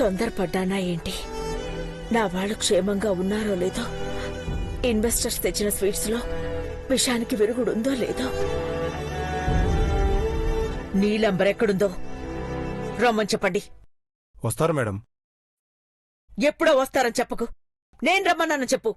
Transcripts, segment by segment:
తొందరపడ్డానా ఏంటి? నా వాళ్ళు క్షేమంగా ఉన్నారో లేదో, ఇన్వెస్టర్స్ తెచ్చిన స్వీట్స్ లో విషానికి విరుగుడుందో లేదో, నీలంబర్ ఎక్కడుందో రమ్మని చెప్పండి. వస్తారు మేడం. ఎప్పుడో వస్తారని చెప్పకు, నేను రమ్మన్నాను చెప్పు.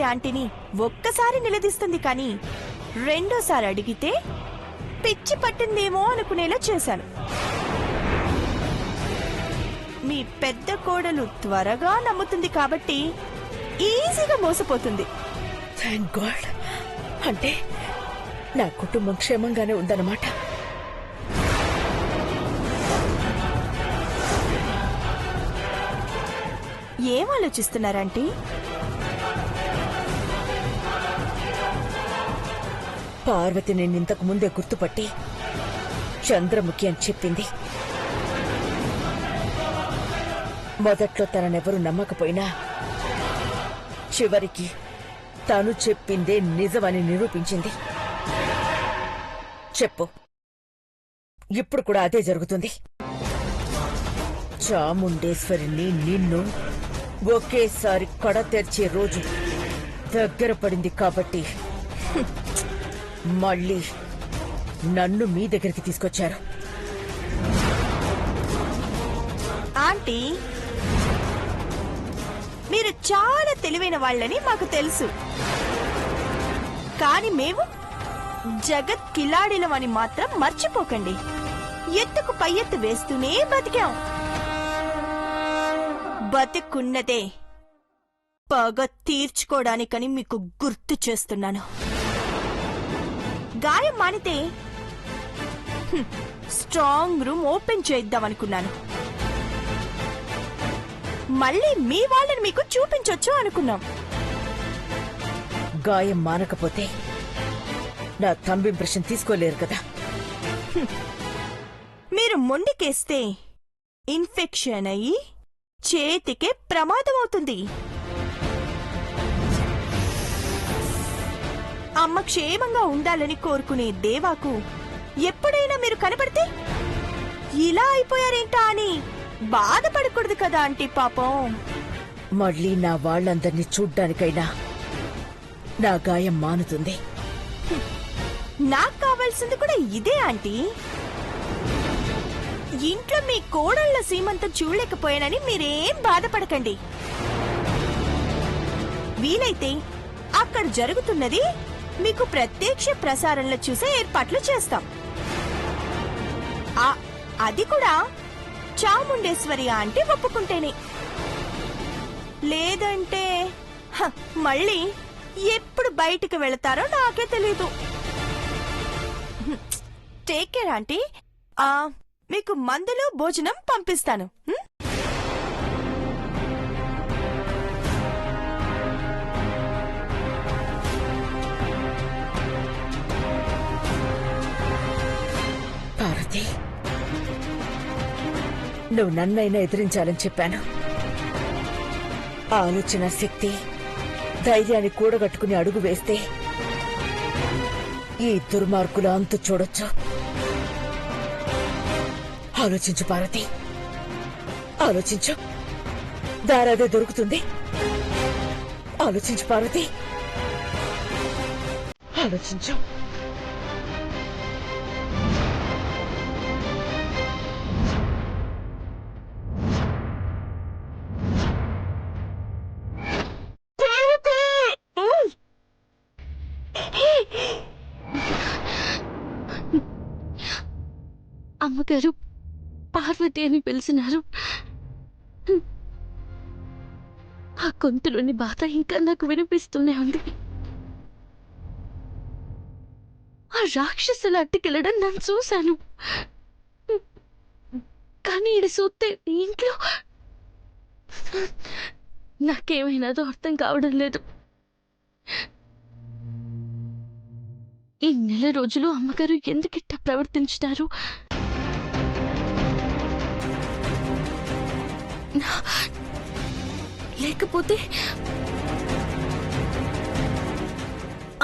ఆంటీని ఒక్కసారి నిలదీస్తుంది కానీ రెండోసారి అడిగితే పిచ్చి పట్టిందేమో అనుకునేలా చేశాను. మీ పెద్ద కోడలు త్వరగా నమ్ముతుంది కాబట్టి ఈజీగా మోసపోతుంది. Thank God. అంటే నా కుటుంబం క్షేమంగానే ఉందన్నమాట. ఏం ఆలోచిస్తున్నారంటీ? పార్వతి నిన్నింతకు ముందే గుర్తుపట్టి చంద్రముఖి అని చెప్పింది. మొదట్లో తననెవరూ నమ్మకపోయినా చివరికి తను చెప్పిందే నిజమని నిరూపించింది. చెప్పు, ఇప్పుడు కూడా అదే జరుగుతుంది. చాముండేశ్వరిని నిన్ను ఒకేసారి కడ తెరిచే రోజు దగ్గర పడింది కాబట్టి మళ్ళీ నన్ను మీ దగ్గరికి తీసుకొచ్చారు. ఆంటీ, మీరు చాలా తెలివైన వాళ్ళని మాకు తెలుసు. కానీ మేము జగత్ కిలాడిలమని మాత్రం మర్చిపోకండి. ఎత్తుకు పై ఎత్తు వేస్తూనే బతికాం. బతికున్నదే పగ తీర్చుకోవడానికని మీకు గుర్తు చేస్తున్నాను. గాయం మానితే స్ట్రాంగ్ రూమ్ ఓపెన్ చేద్దామనుకున్నాను. మళ్ళీ మీ వాళ్ళని మీకు చూపించొచ్చు అనుకున్నాం. గాయం మానకపోతే నా థంబ్ ఇంప్రెషన్ తీసుకోలేరు కదా. మీరు మొండికేస్తే ఇన్ఫెక్షన్ అయ్యి చేతికే ప్రమాదం అవుతుంది. అమ్మ క్షేమంగా ఉండాలని కోరుకునే దేవాకు ఎప్పుడైనా మీరు కనపడితే ఇలా అయిపోయారేంటా అని బాధపడకూడదు కదా ఆంటీ. పాపం మళ్ళీ నా వాళ్ళందర్నీ చూడ్డానికైనా నా గాయం మానుతుంది. నాకు కావాల్సింది కూడా ఇదే ఆంటీ. ఇంట్లో మీ కోడళ్ల సీమంతం చూడలేకపోయానని మీరేం బాధపడకండి. వీలైతే అక్కడ జరుగుతున్నది మీకు ప్రత్యక్ష ప్రసారంలో చూసే ఏర్పాట్లు చేస్తాం. అది కూడా చాముండేశ్వరి ఆంటీ ఒప్పుకుంటేనే. లేదంటే మళ్ళీ ఎప్పుడు బయటికి వెళతారో నాకే తెలీదు. Take care aunty. మీకు మందులు భోజనం పంపిస్తాను. పార్వతి, నువ్వు నన్నైనా ఎదిరించాలని చెప్పాను. ఆలోచన శక్తి, ధైర్యాన్ని కూడగట్టుకుని అడుగు వేస్తే ఈ దుర్మార్గుల అంతు చూడొచ్చు. ఆలోచించు పార్వతి, ఆలోచించు. దారాదే దొరుకుతుంది. ఆలోచించు పార్వతి, ఆలోచించు. అమ్మగారు పార్వతి అని పిలిచినారు. ఆ గొంతులోని బాధ ఇంకా నాకు వినిపిస్తూనే ఉంది. ఆ రాక్షసులు అట్టుకెళ్ళడం నన్ను చూశాను. కానీ ఈడ చూస్తే ఇంట్లో నాకేమైనాదో అర్థం కావడం లేదు. ఈ నెల రోజులు అమ్మగారు ఎందుకిట్ట ప్రవర్తించినారు? లేకపోతే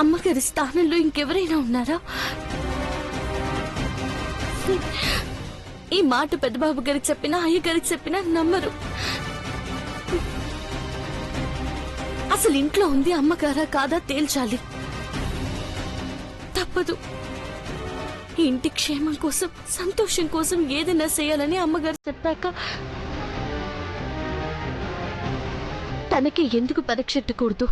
అమ్మగారి స్థానంలో ఇంకెవరైనా ఉన్నారా? ఈ మాట పెద్దబాబు గారికి చెప్పినా, అయ్య గారికి చెప్పినా నమ్మరు. అసలు ఇంట్లో ఉంది అమ్మగారా కాదా తేల్చాలి. తప్పదు. ఈ ఇంటి క్షేమం కోసం, సంతోషం కోసం ఏదైనా చేయాలని అమ్మగారు చెప్పాక తనకి ఎందుకు పరీక్షెట్టకూడదు?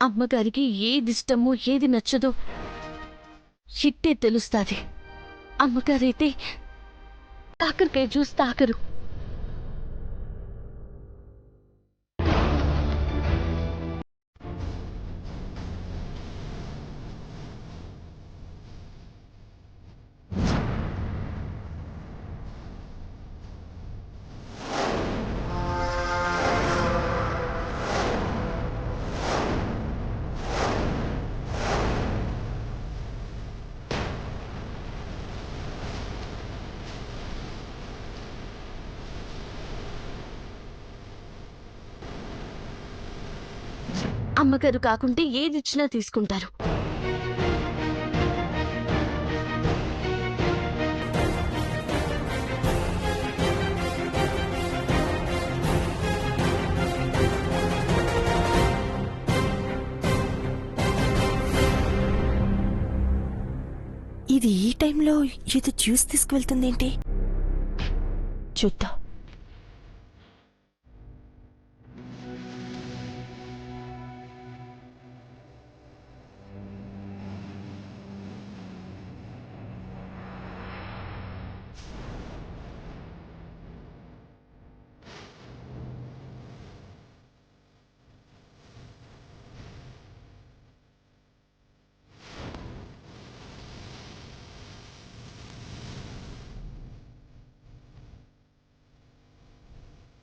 అమ్మగారికి ఏది ఇష్టమో ఏది నచ్చదో ఇట్టే తెలుస్తుంది. అమ్మగారైతే కాకరకాయ జ్యూస్ తాకరు. అమ్మగారు కాకుంటే ఏది ఇచ్చినా తీసుకుంటారు. ఇది ఈ టైంలో ఏదో జ్యూస్ తీసుకువెళ్తుందేంటి? చూద్దాం.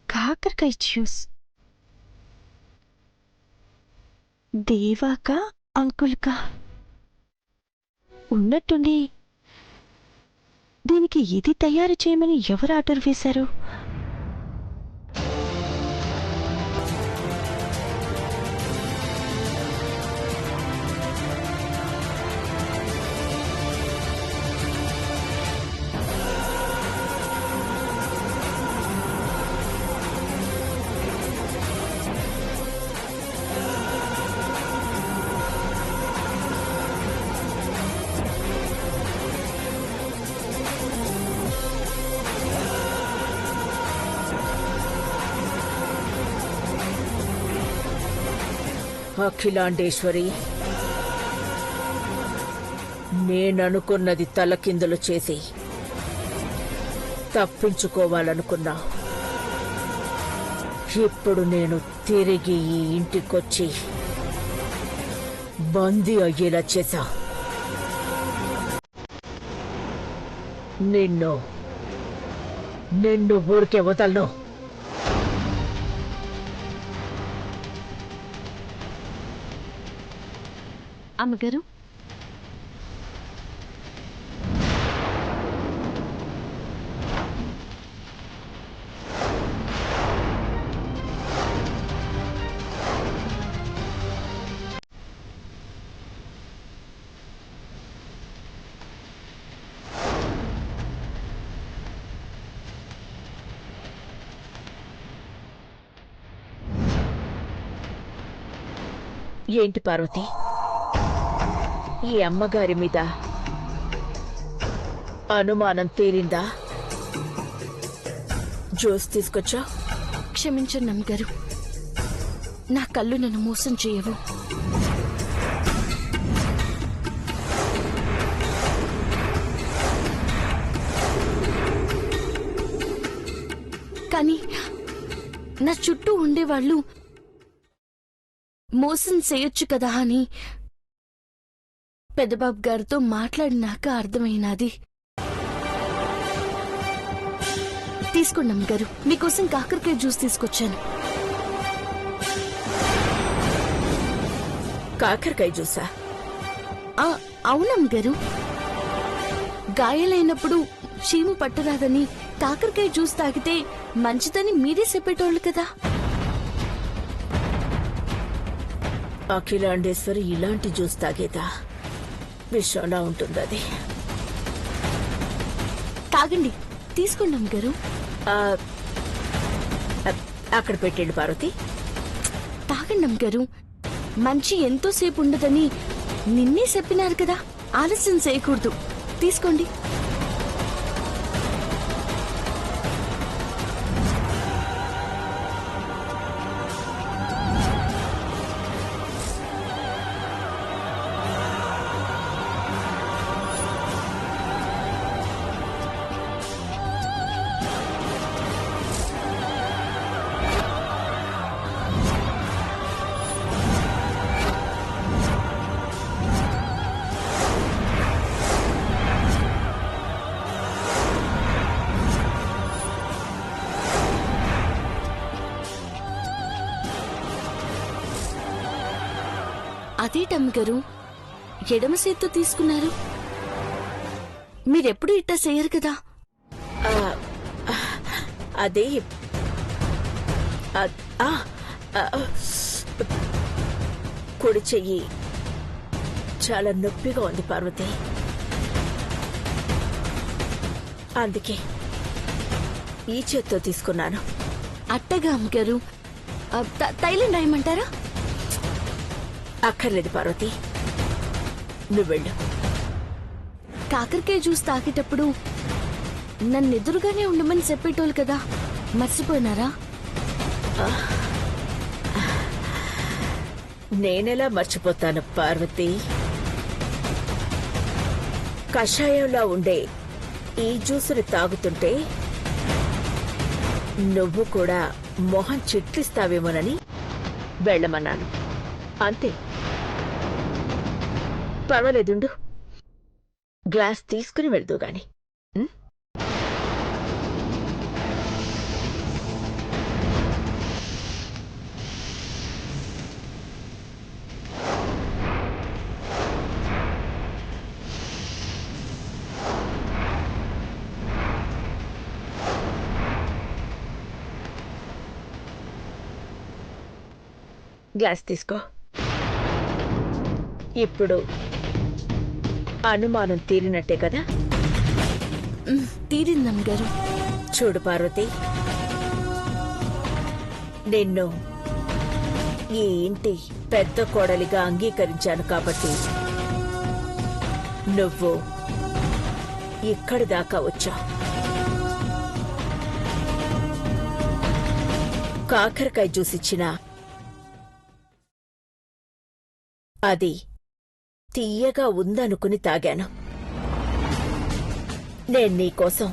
కాకరకాయ జ్యూస్ దేవాకా అంకుల్కా ఉన్నట్టుండి దీనికి ఇది తయారు చేయమని ఎవరు ఆర్డర్ వేశారు? అఖిలాండేశ్వరి, నేననుకున్నది తలకిందులు చేసి తప్పించుకోవాలనుకున్నా. ఇప్పుడు నేను తిరిగి ఈ ఇంటికొచ్చి బందీ అయ్యేలా చేశా. నిన్ను నిన్ను ఊరికే వదలను. అమ్మగారు, ఏంటి పార్వతి, ఈ అమ్మగారి మీద అనుమానం తేలిందా? జ్యూస్ తీసుకొచ్చా? క్షమించండి అమ్మగారు, నా కళ్ళు నన్ను మోసం చేయవు. కానీ నా చుట్టూ ఉండేవాళ్ళు మోసం చేయొచ్చు కదా అని పెద్దబాబు గారితో మాట్లాడినాక అర్థమైనది. తీసుకోండి అమ్మగారు, మీకోసం కాకరకాయ జ్యూస్ తీసుకొచ్చాను. కాకరకాయ జ్యూసా? అవునమ్మగారు, గాయాలైనప్పుడు చీము పట్టరాదని కాకరకాయ జ్యూస్ తాగితే మంచిదని మీరే చెప్పేటోళ్ళు కదా. అఖిలాండేశ్వరి ఇలాంటి జ్యూస్ తాగేదా? విషంలా ఉంటుంది అది. తాగండి, తీసుకోండి అమ్మగారు. అక్కడ పెట్టండి పార్వతి. తాగండి అమ్మగారు, మంచి ఎంతోసేపు ఉండదని నిన్నే చెప్పినారు కదా, ఆలస్యం చేయకూడదు. తీసుకోండి. అదేటమ్మగారు, ఎడమ చేత్తో తీసుకున్నారు. మీరెప్పుడు ఇట్టా చేయరు కదా. అదే కుడి చెయ్యి చాలా నొప్పిగా ఉంది పార్వతి, అందుకే ఈ చేత్తో తీసుకున్నాను. అట్టగా అమ్మగారు, తైలం రాయమంటారా? అక్కర్లేదు పార్వతి, నువ్వు వెళ్ళు. కాకరకాయ జ్యూస్ తాగేటప్పుడు నన్ను ఎదురుగానే ఉండమని చెప్పేటోళ్ళు కదా, మర్చిపోయినారా? నేనెలా మర్చిపోతాను పార్వతి? కషాయంలా ఉండే ఈ జ్యూసుని తాగుతుంటే నువ్వు కూడా మొహం చిట్లిస్తావేమోనని వెళ్ళమన్నాను, అంతే. పర్వాలేదుండు, గ్లాస్ తీసుకుని వెళ్తూ గాని. గ్లాస్ తీసుకో. ఇప్పుడు అనుమానం తీరినట్టే కదా? తీరిందమ్మగారు. చూడు పార్వతి, నిన్ను ఈ ఇంటి పెద్ద కోడలిగా అంగీకరించాను కాబట్టి నువ్వు ఇక్కడి దాకా వచ్చా. కాకరకాయ జ్యూస్ ఇచ్చినా అది తీయగా ఉందనుకుని తాగాను. నేను నీకోసం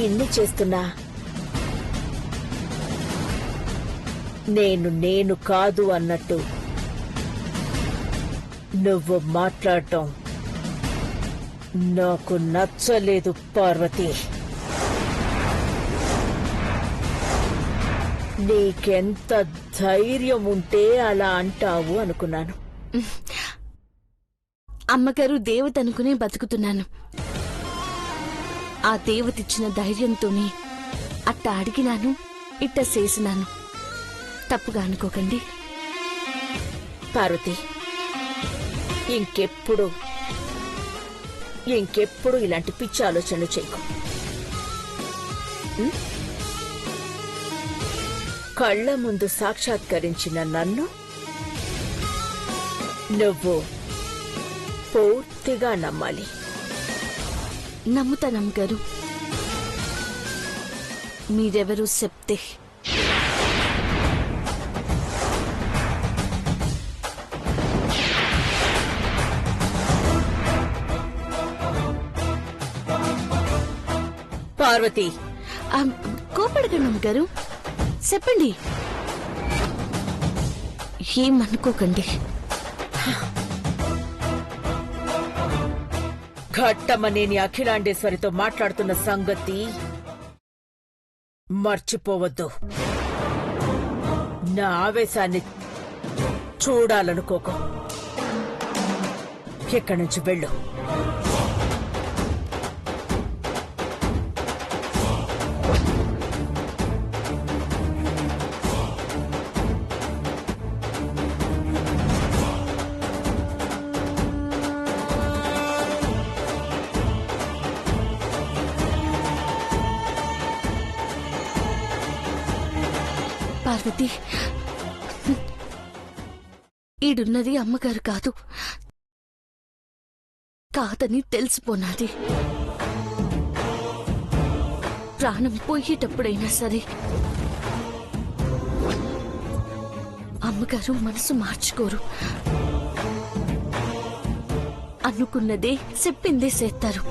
ఇన్ని చేస్తున్నా నేను కాదు అన్నట్టు నువ్వు మాట్లాడటం నాకు నచ్చలేదు పార్వతి. నీకెంత ధైర్యం ఉంటే అలా అంటావు అనుకున్నాను. అమ్మగారు దేవత అనుకునే బతుకుతున్నాను. ఆ దేవతిచ్చిన ధైర్యంతోనే అట్ట అడిగినాను, ఇట్ట చేసినాను. తప్పుగా అనుకోకండి. పార్వతి, ఇంకెప్పుడు ఇలాంటి పిచ్చి ఆలోచనలు చేయకు. ఉం? కళ్ళ ముందు సాక్షాత్కరించిన నన్ను నువ్వు పూర్తిగా నమ్మాలి. నమ్ముతానమ్మగారు. మీరెవరూ చెప్తే. పార్వతి, కోపడకండి అమ్మగారు, చెప్పండి. ఏమనుకోకండి. ఘట్టమనేని అఖిలాండేశ్వరితో మాట్లాడుతున్న సంగతి మర్చిపోవద్దు. నా ఆవేశాన్ని చూడాలనుకోకు. ఇక్కడి నుంచి వెళ్ళు. పార్వతి, ఈడున్నది అమ్మగారు కాదు, కాదని తెలిసిపోనాది. ప్రాణం పోయేటప్పుడైనా సరే అమ్మగారు మనసు మార్చుకోరు. అనుకున్నదే చెప్పిందే చేస్తారు.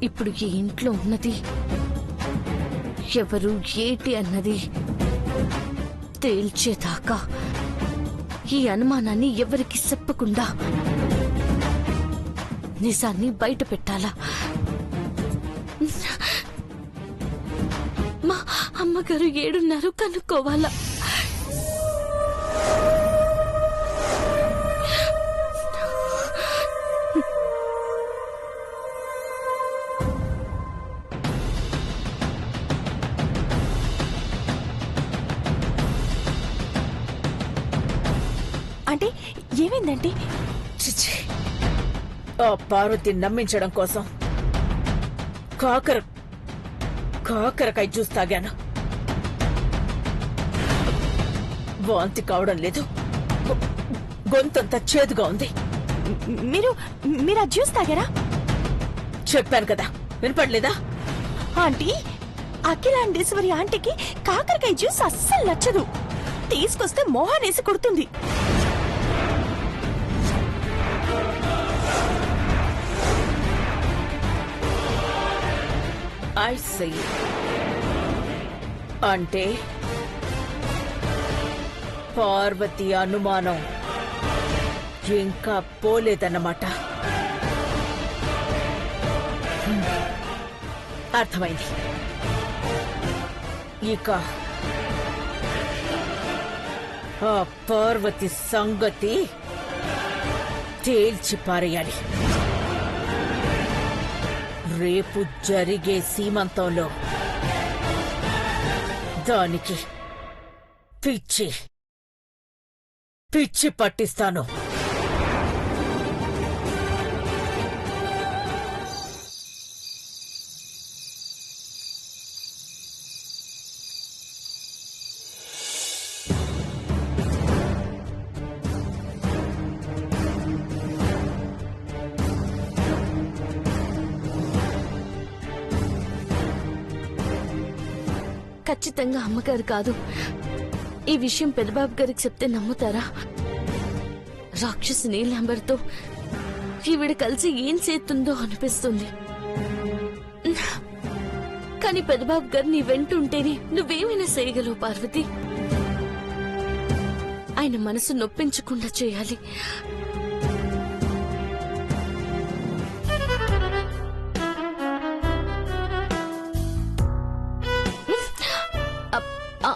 ఇప్పుడు ఈ ఇంట్లో ఉన్నది ఎవరు ఏటి అన్నది తేల్చేదాకా ఈ అనుమానాన్ని ఎవరికి చెప్పకుండా నిజాన్ని బయట పెట్టాలా? మా అమ్మగారు ఏడున్నారు కనుక్కోవాలా? అంటే ఏమైందంటే? చిచి, ఆ పార్వతిని నమ్మించడం కోసం కాకరకాయ జ్యూస్ తాగాను. వాంతి కావడం లేదు, గొంతంతా చేదుగా ఉంది. మీరు ఆ జ్యూస్ తాగారా? చెప్పాను కదా, వినపడలేదా? ఆంటీ, అఖిలాండేశ్వరి ఆంటీకి కాకరకాయ జ్యూస్ అస్సలు నచ్చదు. తీసుకొస్తే మోహనేసి కొడుతుంది. I see. అంటే పార్వతి అనుమానం ఇంకా పోలేదన్నమాట. అర్థమైంది. ఇక ఆ పార్వతి సంగతి తేల్చి పారేయాలి. రేపు జరిగే సీమంతంలో దానికి పిచ్చి పట్టిస్తాను. ఖచ్చితంగా అమ్మగారు కాదు. ఈ విషయం పెద్దబాబు గారికి చెప్తే నమ్ముతారా? రాక్షసి నీలాంబర్తో ఈవిడ కలిసి ఏం చేస్తుందో అనిపిస్తుంది. కానీ పెద్దబాబు గారు నీ వెంటుంటేనే నువ్వేమైనా చేయగలవు పార్వతి. ఆయన ఆయన మనసు నొప్పించకుండా చేయాలి.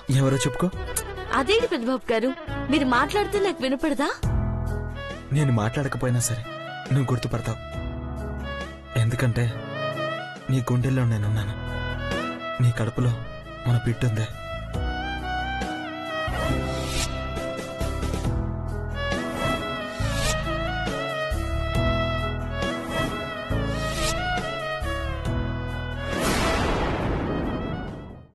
ఎవరో చెప్పుకో. అదేంటి పెద్దబాబు గారు, మీరు మాట్లాడితే నాకు వినపడదా? నేను మాట్లాడకపోయినా సరే నువ్వు గుర్తుపడతావు. ఎందుకంటే నీ గుండెల్లో నేనున్నాను. నీ కడుపులో మన బిడ్డ ఉంది.